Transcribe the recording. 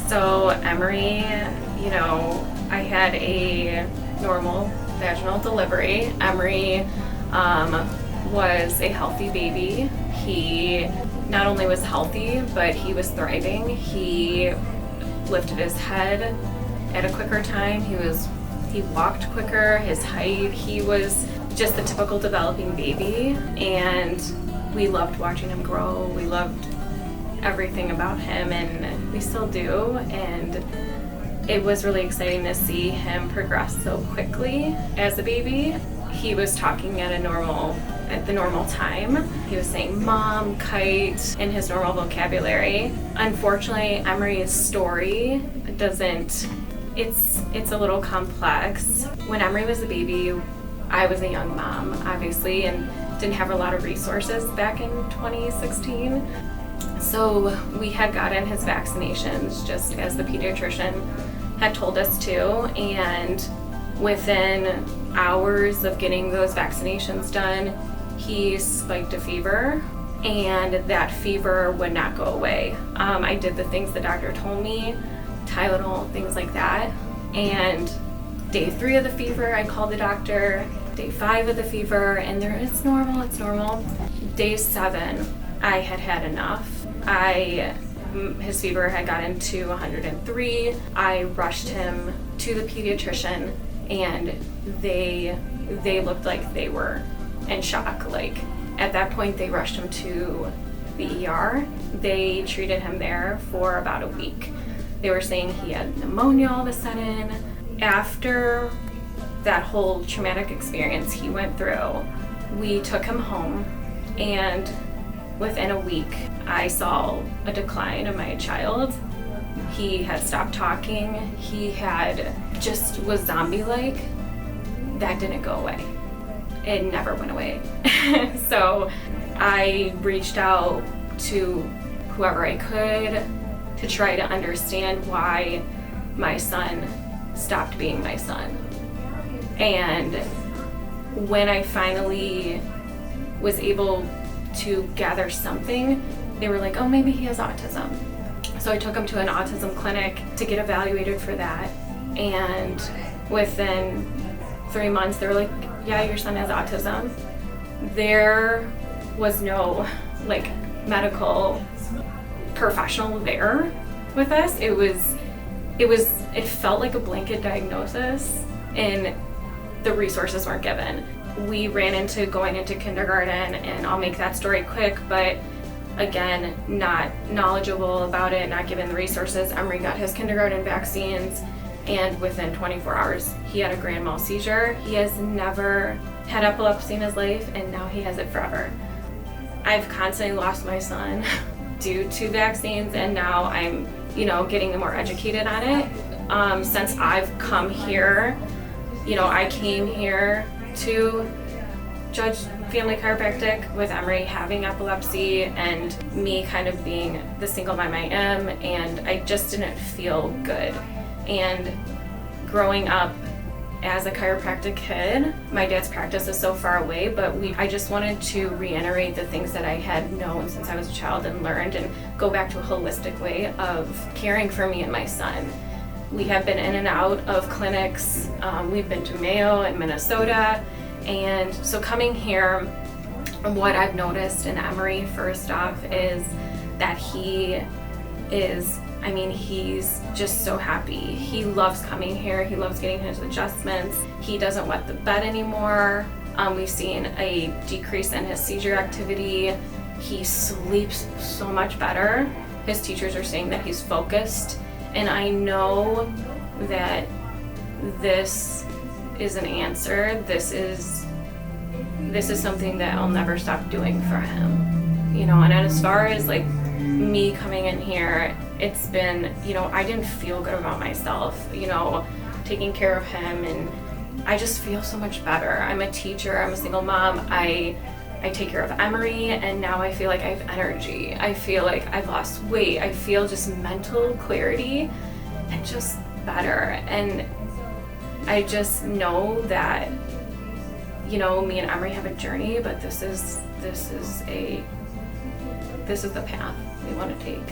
So Emory, I had a normal vaginal delivery. Emory was a healthy baby. He not only was healthy, but he was thriving. He lifted his head at a quicker time. He walked quicker, his height. He was just the typical developing baby, and we loved watching him grow. We loved everything about him, and we still do. And it was really exciting to see him progress so quickly as a baby. He was talking at the normal time. He was saying mom, kite, in his normal vocabulary. Unfortunately, Emory's story it's a little complex. When Emory was a baby, I was a young mom, obviously, and didn't have a lot of resources back in 2016. So we had gotten his vaccinations just as the pediatrician had told us to, and within hours of getting those vaccinations done, he spiked a fever, and that fever would not go away. I did the things the doctor told me, Tylenol, things like that, and day 3 of the fever, I called the doctor. Day 5 of the fever, and it's normal. Day 7, I had enough. His fever had gotten to 103. I rushed him to the pediatrician, and they looked like they were in shock. Like, at that point, they rushed him to the ER. They treated him there for about a week. They were saying he had pneumonia all of a sudden. After that whole traumatic experience he went through, we took him home, and within a week, I saw a decline of my child. He had stopped talking. He was zombie-like. That didn't go away. It never went away. So I reached out to whoever I could to try to understand why my son stopped being my son. And when I finally was able to gather something, they were like, oh, maybe he has autism. So I took him to an autism clinic to get evaluated for that. And within 3 months, they were like, yeah, your son has autism. There was no medical professional there with us. It felt like a blanket diagnosis, and the resources weren't given. We ran into going into kindergarten, and I'll make that story quick, but again, not knowledgeable about it, not given the resources. Emory got his kindergarten vaccines, and within 24 hours, he had a grand mal seizure. He has never had epilepsy in his life, and now he has it forever. I've constantly lost my son due to vaccines, and now I'm, getting more educated on it. Since I've come here, I came here to Judge Family Chiropractic with Emory having epilepsy and me kind of being the single mom I am, and I just didn't feel good. And growing up as a chiropractic kid, my dad's practice is so far away, but I just wanted to reiterate the things that I had known since I was a child and learned, and go back to a holistic way of caring for me and my son. We have been in and out of clinics. We've been to Mayo and Minnesota. And so coming here, what I've noticed in Emory, first off, is that he's just so happy. He loves coming here. He loves getting his adjustments. He doesn't wet the bed anymore. We've seen a decrease in his seizure activity. He sleeps so much better. His teachers are saying that he's focused. And I know that this is an answer. This is something that I'll never stop doing for him. And as far as me coming in here, it's been, I didn't feel good about myself, taking care of him, and I just feel so much better. I'm a teacher, I'm a single mom, I take care of Emory, and now I feel like I have energy. I feel like I've lost weight. I feel just mental clarity and just better. And I just know that, me and Emory have a journey, but this is the path we want to take.